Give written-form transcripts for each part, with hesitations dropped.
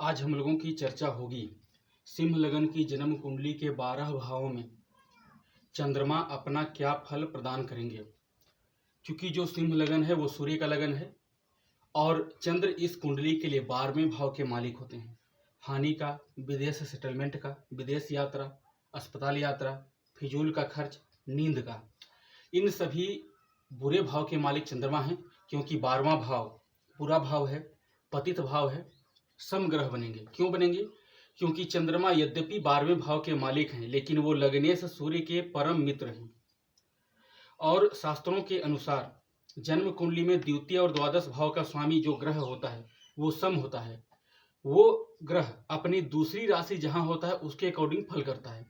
आज हम लोगों की चर्चा होगी सिंह लगन की जन्म कुंडली के 12 भावों में चंद्रमा अपना क्या फल प्रदान करेंगे। क्योंकि जो सिंह लगन है वो सूर्य का लगन है और चंद्र इस कुंडली के लिए 12वें भाव के मालिक होते हैं। हानि का, विदेश सेटलमेंट का, विदेश यात्रा, अस्पताल यात्रा, फिजूल का खर्च, नींद का, इन सभी बुरे भाव के मालिक चंद्रमा हैं। क्योंकि 12वां भाव बुरा भाव है, पतित भाव है, समग्रह बनेंगे। क्यों बनेंगे? क्योंकि चंद्रमा यद्यपि 12वें भाव के मालिक हैं लेकिन वो लग्नेश सूर्य के परम मित्र हैं और शास्त्रों के अनुसार जन्म कुंडली में द्वितीय और द्वादश भाव का स्वामी जो ग्रह होता है वो सम होता है। वो ग्रह अपनी दूसरी राशि जहां होता है उसके अकॉर्डिंग फल करता है।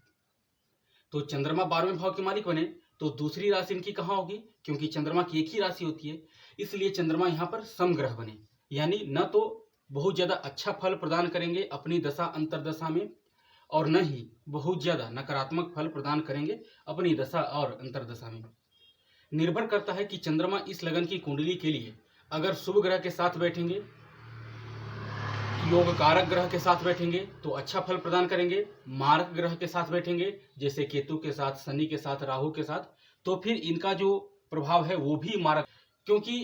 तो चंद्रमा 12वें भाव के मालिक बने तो दूसरी राशि इनकी कहाँ होगी? क्योंकि चंद्रमा की एक ही राशि होती है, इसलिए चंद्रमा यहाँ पर समग्रह बने। यानी न तो बहुत ज्यादा अच्छा फल प्रदान करेंगे अपनी दशा अंतरदशा में और न ही बहुत ज्यादा नकारात्मक फल प्रदान करेंगे अपनी दशा और अंतरदशा में। निर्भर करता है कि चंद्रमा इस लगन की कुंडली के लिए अगर शुभ ग्रह के साथ बैठेंगे, योग कारक ग्रह के साथ बैठेंगे तो अच्छा फल प्रदान करेंगे। मारक ग्रह के साथ बैठेंगे जैसे केतु के साथ, शनि के साथ, राहु के साथ, तो फिर इनका जो प्रभाव है वो भी मारक, क्योंकि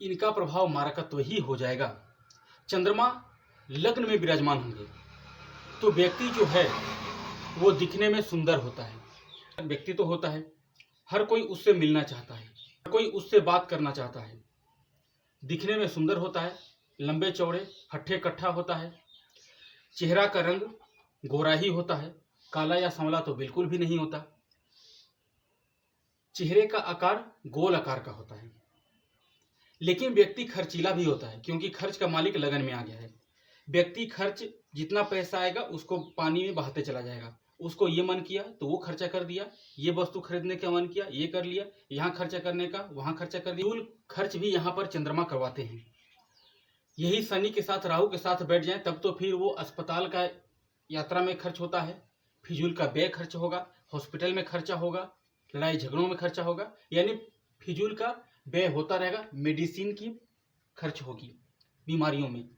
इनका प्रभाव मारकत्व ही हो जाएगा। चंद्रमा लग्न में विराजमान होंगे तो व्यक्ति जो है वो दिखने में सुंदर होता है। व्यक्ति तो होता है, हर कोई उससे मिलना चाहता है, हर कोई उससे बात करना चाहता है। दिखने में सुंदर होता है, लंबे चौड़े, हट्ठे कट्ठा होता है, चेहरा का रंग गोरा ही होता है, काला या सांवला तो बिल्कुल भी नहीं होता। चेहरे का आकार गोल आकार का होता है। लेकिन व्यक्ति खर्चीला भी होता है क्योंकि खर्च का मालिक लगन में आ गया है। व्यक्ति खर्च जितना पैसा आएगा उसको पानी में बहाते चला जाएगा। उसको ये मन किया तो वो खर्चा कर दिया, ये वस्तु खरीदने का मन किया ये कर लिया, यहाँ खर्चा करने का वहां खर्चा कर दिया। फजूल खर्च भी यहाँ पर चंद्रमा करवाते हैं। यही शनि के साथ, राहु के साथ बैठ जाए तब तो फिर वो अस्पताल का यात्रा में खर्च होता है, फिजूल का व्यय खर्च होगा, हॉस्पिटल में खर्चा होगा, लड़ाई झगड़ों में खर्चा होगा, यानी फिजूल का व्यय होता रहेगा। मेडिसिन की खर्च होगी बीमारियों में।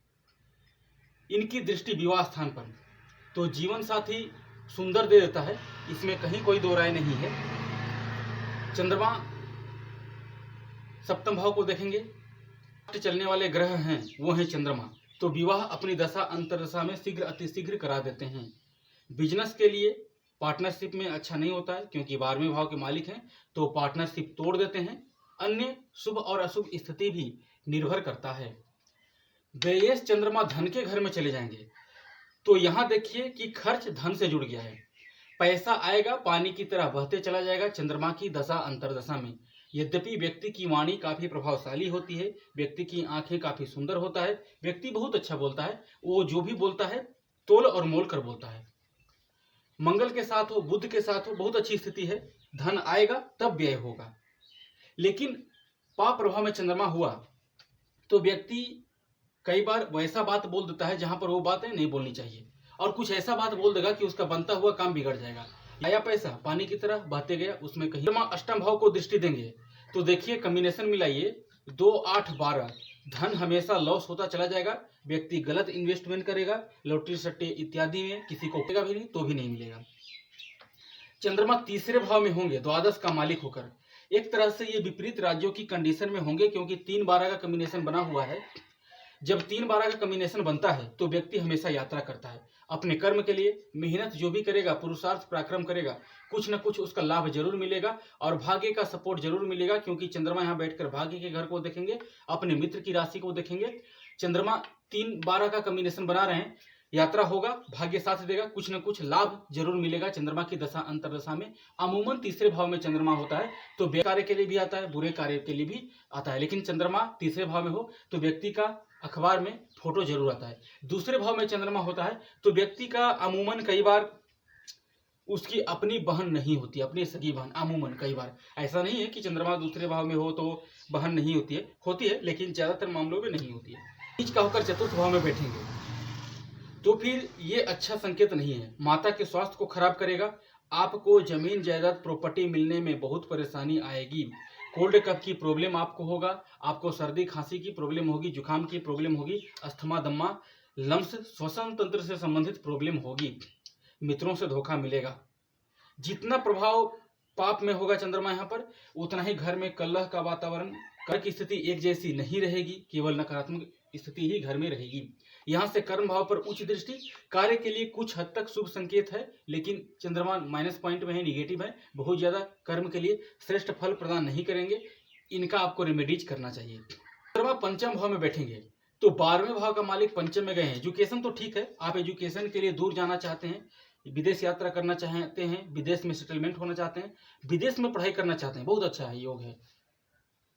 इनकी दृष्टि विवाह स्थान पर तो जीवन साथी सुंदर दे देता है, इसमें कहीं कोई दो राय नहीं है। चंद्रमा सप्तम भाव को देखेंगे, चलने वाले ग्रह हैं वो हैं चंद्रमा, तो विवाह अपनी दशा अंतरदशा में शीघ्र अतिशीघ्र करा देते हैं। बिजनेस के लिए पार्टनरशिप में अच्छा नहीं होता है क्योंकि 12वें भाव के मालिक हैं तो पार्टनरशिप तोड़ देते हैं। अन्य शुभ और अशुभ स्थिति भी निर्भर करता है। व्ययेश चंद्रमा धन के घर में चले जाएंगे तो यहाँ देखिए कि खर्च धन से जुड़ गया है। पैसा आएगा पानी की तरह बहते चला जाएगा चंद्रमा की दशा अंतरदशा में। यद्यपि व्यक्ति की वाणी काफी प्रभावशाली होती है, व्यक्ति की आंखें काफी सुंदर होता है, व्यक्ति बहुत अच्छा बोलता है, वो जो भी बोलता है तोल और मोल कर बोलता है। मंगल के साथ हो, बुध के साथ हो, बहुत अच्छी स्थिति है, धन आएगा तब व्यय होगा। लेकिन पाप प्रभाव में चंद्रमा हुआ तो व्यक्ति कई बार वैसा बात बोल देता है जहां पर वो बातें नहीं बोलनी चाहिए और कुछ ऐसा बात बोल देगा कि उसका बनता हुआ काम बिगड़ जाएगा। आया पैसा पानी की तरह बहते गया, उसमें कहीं अष्टम भाव को दृष्टि देंगे तो देखिए कॉम्बिनेशन मिलाइए 2, 8, 12, धन हमेशा लॉस होता चला जाएगा। व्यक्ति गलत इन्वेस्टमेंट करेगा, लॉटरी सट्टे इत्यादि में, किसी को मिलेगा भी नहीं तो भी नहीं मिलेगा। चंद्रमा तीसरे भाव में होंगे द्वादश का मालिक होकर। एक तरह से ये विपरीत राज्यों की कंडीशन में होंगे क्योंकि 3-12 का कॉम्बिनेशन बना हुआ है। जब 3-12 का कॉम्बिनेशन बनता है तो व्यक्ति हमेशा यात्रा करता है अपने कर्म के लिए। मेहनत जो भी करेगा, पुरुषार्थ पराक्रम करेगा, कुछ न कुछ उसका लाभ जरूर मिलेगा और भाग्य का सपोर्ट जरूर मिलेगा क्योंकि चंद्रमा यहाँ बैठकर भाग्य के घर को देखेंगे, अपने मित्र की राशि को देखेंगे। चंद्रमा 3-12 का कॉम्बिनेशन बना रहे हैं, यात्रा होगा, भाग्य साथ देगा, कुछ न कुछ लाभ जरूर मिलेगा चंद्रमा की दशा अंतरदशा में। अमूमन तीसरे भाव में चंद्रमा होता है तो कार्य के लिए भी आता है, बुरे कार्य के लिए भी आता है। लेकिन चंद्रमा तीसरे भाव में हो तो व्यक्ति का अखबार में फोटो जरूर आता है। दूसरे भाव में चंद्रमा होता है तो व्यक्ति का अमूमन कई बार उसकी अपनी बहन नहीं होती, अपनी सगी बहन। अमूमन कई बार ऐसा नहीं है कि चंद्रमा दूसरे भाव में हो तो बहन नहीं होती है लेकिन ज्यादातर मामलों में नहीं होती है। बीच का होकर चतुर्थ भाव में बैठेंगे तो फिर ये अच्छा संकेत नहीं है। माता के स्वास्थ्य को खराब करेगा, आपको जमीन जायदाद प्रॉपर्टी मिलने में बहुत परेशानी आएगी। कोल्ड कफ की प्रॉब्लम आपको होगा, आपको सर्दी खांसी की प्रॉब्लम होगी, जुकाम की प्रॉब्लम होगी, अस्थमा दम्मा लम्स श्वसन तंत्र से संबंधित प्रॉब्लम होगी, मित्रों से धोखा मिलेगा। जितना प्रभाव पाप में होगा चंद्रमा यहाँ पर, उतना ही घर में कलह का वातावरण, कर्म की स्थिति एक जैसी नहीं रहेगी, केवल नकारात्मक स्थिति ही घर में रहेगी। यहाँ से कर्म भाव पर उच्च दृष्टि कार्य के लिए कुछ हद तक शुभ संकेत है, लेकिन चंद्रमा माइनस पॉइंट में है, निगेटिव है, बहुत ज्यादा कर्म के लिए श्रेष्ठ फल प्रदान नहीं करेंगे। इनका आपको रेमेडीज करना चाहिए। चंद्रमा पंचम भाव में बैठेंगे तो 12वें भाव का मालिक पंचम में गए हैं। एजुकेशन तो ठीक है, आप एजुकेशन के लिए दूर जाना चाहते हैं, विदेश यात्रा करना चाहते हैं, विदेश में सेटलमेंट होना चाहते हैं, विदेश में पढ़ाई करना चाहते हैं, बहुत अच्छा है, योग है।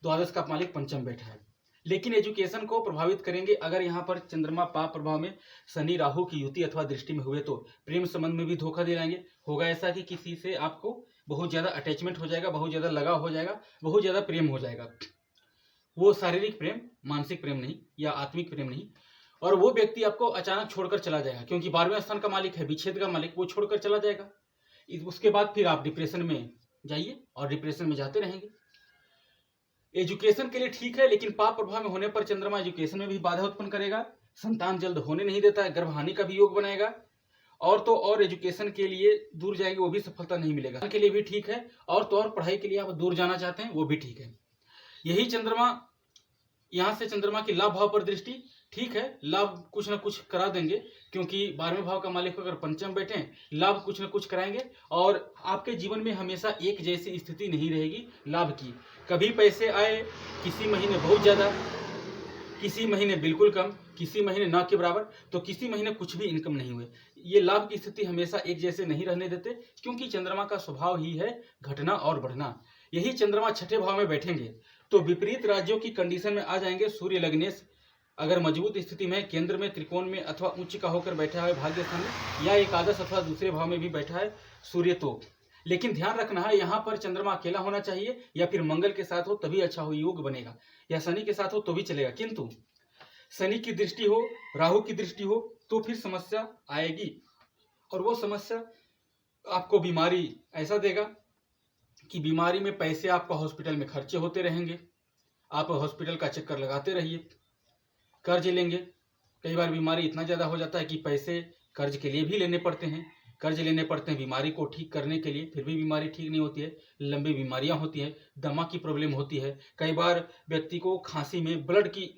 द्वादश का मालिक पंचम बैठा है, लेकिन एजुकेशन को प्रभावित करेंगे अगर यहाँ पर चंद्रमा पाप प्रभाव में शनि राहु की युति अथवा दृष्टि में हुए तो प्रेम संबंध में भी धोखा दिलाएंगे। होगा ऐसा कि किसी से आपको बहुत ज्यादा अटैचमेंट हो जाएगा, बहुत ज्यादा लगाव हो जाएगा, बहुत ज्यादा प्रेम हो जाएगा। वो शारीरिक प्रेम, मानसिक प्रेम नहीं या आत्मिक प्रेम नहीं, और वो व्यक्ति आपको अचानक छोड़कर चला जाएगा, क्योंकि 12वें स्थान का मालिक है, विच्छेद का मालिक, वो छोड़कर चला जाएगा। उसके बाद फिर आप डिप्रेशन में जाइए और डिप्रेशन में जाते रहेंगे। एजुकेशन के लिए ठीक है, लेकिन पाप प्रभाव में होने पर चंद्रमा एजुकेशन में भी बाधा उत्पन्न करेगा, संतान जल्द होने नहीं देता है, गर्भहानि का भी योग बनाएगा, और तो और एजुकेशन के लिए दूर जाएंगे वो भी सफलता नहीं मिलेगा। के लिए भी ठीक है, और तो और पढ़ाई के लिए आप दूर जाना चाहते हैं वो भी ठीक है। यही चंद्रमा, यहाँ से चंद्रमा की लाभ भाव पर दृष्टि ठीक है, लाभ कुछ ना कुछ करा देंगे, क्योंकि 12वें भाव का मालिक अगर पंचम बैठे लाभ कुछ ना कुछ कराएंगे। और आपके जीवन में हमेशा एक जैसी स्थिति नहीं रहेगी लाभ की, कभी पैसे आए, किसी महीने बहुत ज्यादा, किसी महीने बिल्कुल कम, किसी महीने ना के बराबर, तो किसी महीने कुछ भी इनकम नहीं हुए। ये लाभ की स्थिति हमेशा एक जैसे नहीं रहने देते, क्योंकि चंद्रमा का स्वभाव ही है घटना और बढ़ना। यही चंद्रमा छठे भाव में बैठेंगे तो विपरीत राज्यों की कंडीशन में आ जाएंगे। सूर्य लग्नेश अगर मजबूत स्थिति में केंद्र में, त्रिकोण में अथवा उच्च का होकर बैठा है भाग्य स्थान में, या एकादश अथवा दूसरे भाव में भी बैठा है सूर्य, तो लेकिन ध्यान रखना है यहाँ पर चंद्रमा अकेला होना चाहिए, या फिर मंगल के साथ हो तभी अच्छा हो, योग बनेगा, या शनि के साथ हो तो भी चलेगा। किंतु शनि की दृष्टि हो, राहु की दृष्टि हो तो फिर समस्या आएगी, और वो समस्या आपको बीमारी ऐसा देगा कि बीमारी में पैसे आपका हॉस्पिटल में खर्चे होते रहेंगे, आप हॉस्पिटल का चक्कर लगाते रहिए, कर्ज लेंगे। कई बार बीमारी इतना ज़्यादा हो जाता है कि पैसे कर्ज के लिए भी लेने पड़ते हैं, कर्ज लेने पड़ते हैं बीमारी को ठीक करने के लिए, फिर भी बीमारी ठीक नहीं होती है, लंबी बीमारियां होती हैं, दमा की प्रॉब्लम होती है, कई बार व्यक्ति को खांसी में ब्लड की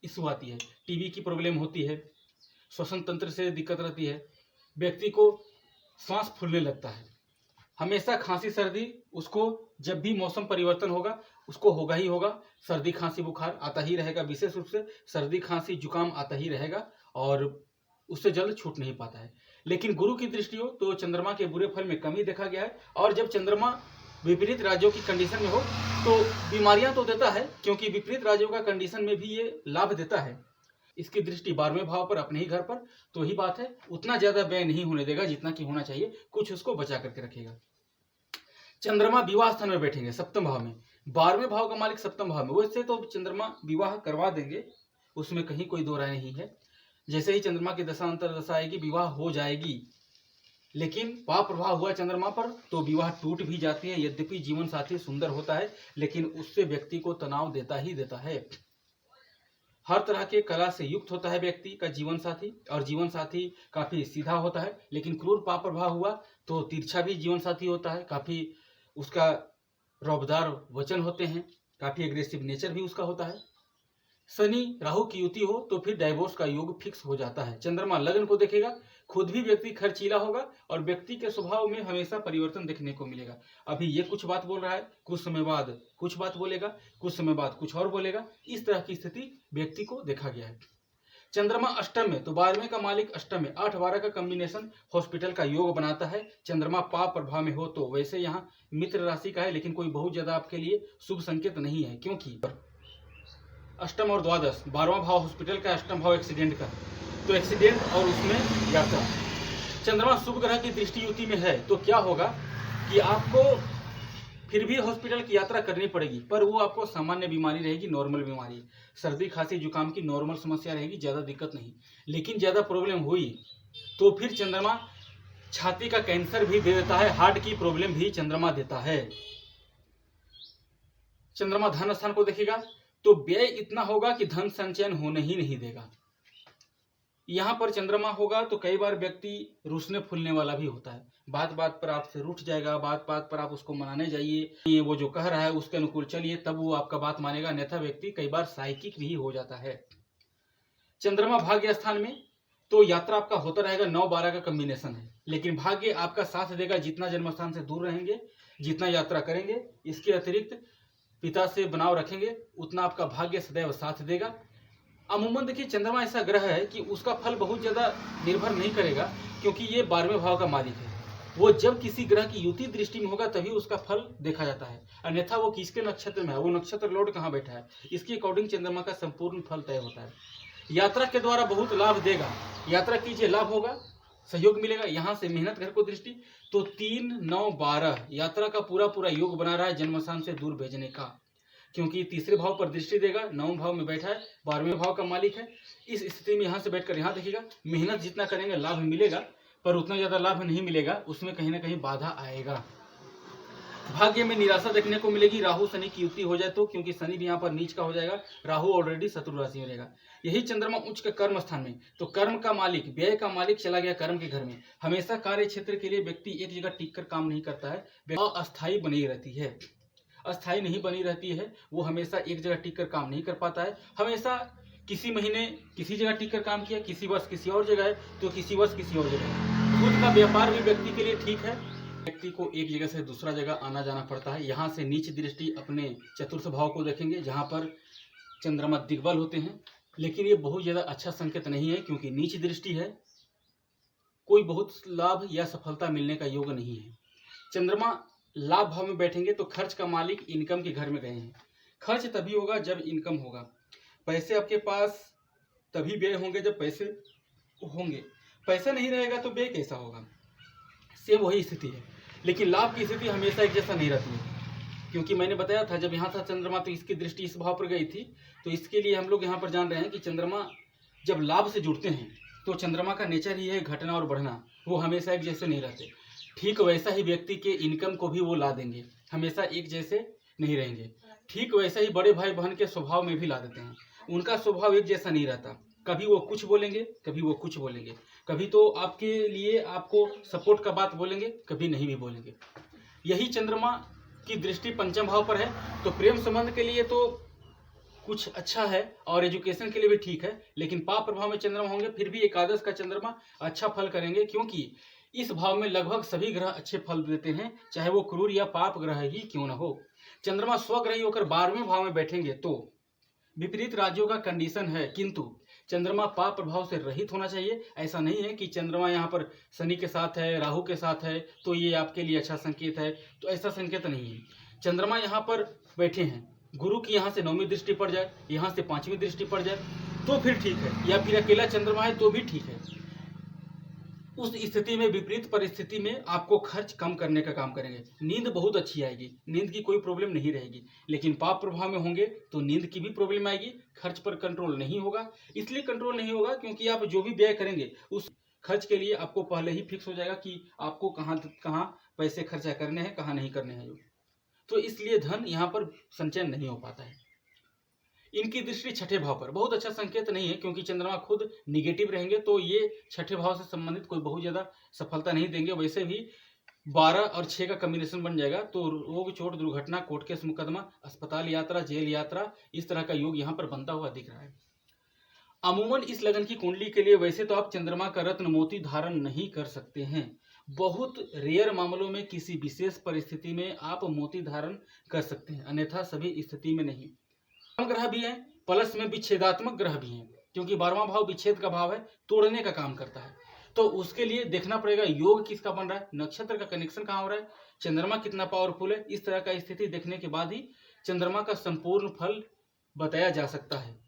इशू आती है, टीबी की प्रॉब्लम होती है, श्वसन तंत्र से दिक्कत रहती है, व्यक्ति को सांस फूलने लगता है, हमेशा खांसी सर्दी उसको जब भी मौसम परिवर्तन होगा उसको होगा ही होगा, सर्दी खांसी बुखार आता ही रहेगा, विशेष रूप से सर्दी खांसी जुकाम आता ही रहेगा, और उससे जल्द छूट नहीं पाता है। लेकिन गुरु की दृष्टि हो तो चंद्रमा के बुरे फल में कमी देखा गया है, और जब चंद्रमा विपरीत राज्यों की कंडीशन में हो तो बीमारियां तो देता है, क्योंकि विपरीत राज्यों का कंडीशन में भी ये लाभ देता है। इसकी दृष्टि 12वें भाव पर, अपने ही घर पर, तो ही बात है, उतना ज्यादा व्यय नहीं होने देगा जितना कि होना चाहिए, कुछ उसको बचा करके रखेगा। चंद्रमा विवाह स्थान में बैठेंगे सप्तम भाव में, 12वें भाव का मालिक सप्तम भाव में, वैसे तो चंद्रमा विवाह करवा देंगे, उसमें कहीं कोई दो राय नहीं है। जैसे ही चंद्रमा की दशा अंतर दशा आएगी विवाह हो जाएगी, लेकिन पाप प्रभाव हुआ चंद्रमा पर तो विवाह टूट भी जाती है। यद्यपि जीवन साथी सुंदर होता है, लेकिन उससे व्यक्ति को तनाव देता ही देता है। हर तरह के कला से युक्त होता है व्यक्ति का जीवन साथी, और जीवन साथी काफी सीधा होता है, लेकिन क्रूर पाप प्रभाव हुआ तो तिरछा भी जीवन साथी होता है, काफी उसका रौबदार वचन होते हैं, काफी एग्रेसिव नेचर भी उसका होता है। शनि राहु की युति हो तो फिर डाइवोर्स का योग फिक्स हो जाता है। चंद्रमा लग्न को देखेगा, खुद भी व्यक्ति खर्चीला होगा, और व्यक्ति के स्वभाव में हमेशा परिवर्तन देखने को मिलेगा। अभी ये कुछ बात बोल रहा है, कुछ समय बाद कुछ बात बोलेगा, कुछ समय बाद कुछ और बोलेगा, इस तरह की स्थिति व्यक्ति को देखा गया है। चंद्रमा अष्टम में तो 12वें का मालिक अष्टम में, 8-12 का कॉम्बिनेशन हॉस्पिटल का योग बनाता है। चंद्रमा पाप प्रभाव में हो तो वैसे यहाँ मित्र राशि का है, लेकिन कोई बहुत ज्यादा आपके लिए शुभ संकेत नहीं है, क्योंकि अष्टम और द्वादश, 12वां भाव हॉस्पिटल का, अष्टम भाव एक्सीडेंट का, तो एक्सीडेंट और उसमें यात्रा। चंद्रमा शुभ ग्रह की दृष्टि युति में है तो क्या होगा कि आपको फिर भी हॉस्पिटल की यात्रा करनी पड़ेगी, पर वो आपको सामान्य बीमारी रहेगी, नॉर्मल बीमारी, सर्दी खांसी जुकाम की नॉर्मल समस्या रहेगी, ज्यादा दिक्कत नहीं। लेकिन ज्यादा प्रॉब्लम हुई तो फिर चंद्रमा छाती का कैंसर भी दे देता है, हार्ट की प्रॉब्लम भी चंद्रमा देता है। चंद्रमा धन स्थान को देखेगा तो व्यय इतना होगा कि धन संचयन होने ही नहीं देगा। यहाँ पर चंद्रमा होगा तो कई बार व्यक्ति रूसने फूलने वाला भी होता है। बात बात पर आपसे रूठ जाएगा, बात बात पर आप उसको मनाने जाइए, ये वो जो कह रहा है उसके अनुकूल चलिए, तब वो आपका बात मानेगा, अन्यथा व्यक्ति कई बार साइकिक भी हो जाता है। चंद्रमा भाग्य स्थान में तो यात्रा आपका होता रहेगा, 9-12 का कॉम्बिनेशन है, लेकिन भाग्य आपका साथ देगा जितना जन्म स्थान से दूर रहेंगे, जितना यात्रा करेंगे। इसके अतिरिक्त पिता से बनाव रखेंगे, उतना आपका भाग्य सदैव साथ देगा। अमूमन देखिए, चंद्रमा ऐसा ग्रह है कि उसका फल बहुत ज़्यादा निर्भर नहीं करेगा, क्योंकि ये 12वें भाव का मालिक है। वो जब किसी ग्रह की युति दृष्टि में होगा तभी उसका फल देखा जाता है, अन्यथा वो किसके नक्षत्र में है, वो नक्षत्र लॉर्ड कहाँ बैठा है, इसके अकॉर्डिंग चंद्रमा का संपूर्ण फल तय होता है। यात्रा के द्वारा बहुत लाभ देगा, यात्रा कीजिए, लाभ होगा, सहयोग मिलेगा। यहाँ से मेहनत घर को दृष्टि तो 3, 9, 12 यात्रा का पूरा पूरा योग बना रहा है जन्मस्थान से दूर भेजने का, क्योंकि तीसरे भाव पर दृष्टि देगा, 9वें भाव में बैठा है, 12वें भाव का मालिक है। इस स्थिति में यहाँ से बैठकर यहाँ देखिएगा, मेहनत जितना करेंगे लाभ मिलेगा, पर उतना ज़्यादा लाभ नहीं मिलेगा, उसमें कहीं ना कहीं बाधा आएगा। भाग्य में निराशा देखने को मिलेगी, राहु शनि की युति हो जाए तो, क्योंकि शनि भी यहाँ पर नीच का हो जाएगा, राहु ऑलरेडी शत्रु राशि में रहेगा। यही चंद्रमा उच्च के कर्म स्थान में, तो कर्म का मालिक, व्यय का मालिक चला गया कर्म के घर में। हमेशा कार्य क्षेत्र के लिए व्यक्ति एक जगह टिक कर काम नहीं करता है, अस्थायी बनी रहती है, अस्थायी नहीं बनी रहती है, वो हमेशा एक जगह टिक कर काम नहीं कर पाता है। हमेशा किसी महीने किसी जगह टिक कर काम किया, किसी वर्ष किसी और जगह है, तो किसी वर्ष किसी और जगह है। खुद का व्यापार भी व्यक्ति के लिए ठीक है, व्यक्ति को एक जगह से दूसरा जगह आना जाना पड़ता है। यहाँ से नीच दृष्टि अपने चतुर्थ भाव को देखेंगे, जहाँ पर चंद्रमा दिग्बल होते हैं, लेकिन ये बहुत ज़्यादा अच्छा संकेत नहीं है, क्योंकि नीच दृष्टि है, कोई बहुत लाभ या सफलता मिलने का योग नहीं है। चंद्रमा लाभ भाव में बैठेंगे तो खर्च का मालिक इनकम के घर में गए हैं। खर्च तभी होगा जब इनकम होगा, पैसे आपके पास तभी व्यय होंगे जब पैसे होंगे, पैसा नहीं रहेगा तो व्यय कैसा होगा, सेम वही स्थिति है। लेकिन लाभ की स्थिति हमेशा एक जैसा नहीं रहती है, क्योंकि मैंने बताया था जब यहाँ था चंद्रमा तो इसकी दृष्टि इस भाव पर गई थी, तो इसके लिए हम लोग यहाँ पर जान रहे हैं कि चंद्रमा जब लाभ से जुड़ते हैं तो चंद्रमा का नेचर ही है घटना और बढ़ना, वो हमेशा एक जैसे नहीं रहते। ठीक वैसा ही व्यक्ति के इनकम को भी वो ला देंगे, हमेशा एक जैसे नहीं रहेंगे। ठीक वैसा ही बड़े भाई बहन के स्वभाव में भी ला देते हैं, उनका स्वभाव एक जैसा नहीं रहता, कभी वो कुछ बोलेंगे, कभी वो कुछ बोलेंगे, कभी तो आपके लिए आपको सपोर्ट का बात बोलेंगे, कभी नहीं भी बोलेंगे। यही चंद्रमा की दृष्टि पंचम भाव पर है, तो प्रेम संबंध के लिए तो कुछ अच्छा है और एजुकेशन के लिए भी ठीक है, लेकिन पाप प्रभाव में चंद्रमा होंगे फिर भी एकादश का चंद्रमा अच्छा फल करेंगे, क्योंकि इस भाव में लगभग सभी ग्रह अच्छे फल देते हैं, चाहे वो क्रूर या पाप ग्रह ही क्यों न हो। चंद्रमा स्वग्रही होकर 12वें भाव में बैठेंगे तो विपरीत राज्यों का कंडीशन है, किंतु चंद्रमा पाप प्रभाव से रहित होना चाहिए। ऐसा नहीं है कि चंद्रमा यहाँ पर शनि के साथ है, राहु के साथ है, तो ये आपके लिए अच्छा संकेत है, तो ऐसा संकेत नहीं है। चंद्रमा यहाँ पर बैठे हैं, गुरु की यहाँ से 9वीं दृष्टि पड़ जाए, यहाँ से 5वीं दृष्टि पड़ जाए तो फिर ठीक है, या फिर अकेला चंद्रमा है तो भी ठीक है। उस स्थिति में, विपरीत परिस्थिति में आपको खर्च कम करने का काम करेंगे, नींद बहुत अच्छी आएगी, नींद की कोई प्रॉब्लम नहीं रहेगी। लेकिन पाप प्रभाव में होंगे तो नींद की भी प्रॉब्लम आएगी, खर्च पर कंट्रोल नहीं होगा। इसलिए कंट्रोल नहीं होगा क्योंकि आप जो भी व्यय करेंगे उस खर्च के लिए आपको पहले ही फिक्स हो जाएगा कि आपको कहाँ पैसे खर्चा करने हैं, कहाँ नहीं करने हैं, तो इसलिए धन यहाँ पर संचयन नहीं हो पाता है। इनकी दृष्टि छठे भाव पर बहुत अच्छा संकेत नहीं है, क्योंकि चंद्रमा खुद निगेटिव रहेंगे, तो ये छठे भाव से संबंधित कोई बहुत ज़्यादा सफलता नहीं देंगे। वैसे भी 12 और 6 का कॉम्बिनेशन बन जाएगा, तो रोग चोट दुर्घटना, कोर्ट केस मुकदमा, अस्पताल यात्रा, जेल यात्रा, इस तरह का योग यहाँ पर बनता हुआ दिख रहा है। अमूमन इस लगन की कुंडली के लिए वैसे तो आप चंद्रमा का रत्न मोती धारण नहीं कर सकते हैं, बहुत रेयर मामलों में किसी विशेष परिस्थिति में आप मोती धारण कर सकते हैं, अन्यथा सभी स्थिति में नहीं। ग्रह भी हैं, प्लस में विच्छेदात्मक ग्रह भी हैं, क्योंकि 12वां भाव विच्छेद का भाव है, तोड़ने का काम करता है, तो उसके लिए देखना पड़ेगा योग किसका बन रहा है, नक्षत्र का कनेक्शन कहाँ हो रहा है, चंद्रमा कितना पावरफुल है। इस तरह का स्थिति देखने के बाद ही चंद्रमा का संपूर्ण फल बताया जा सकता है।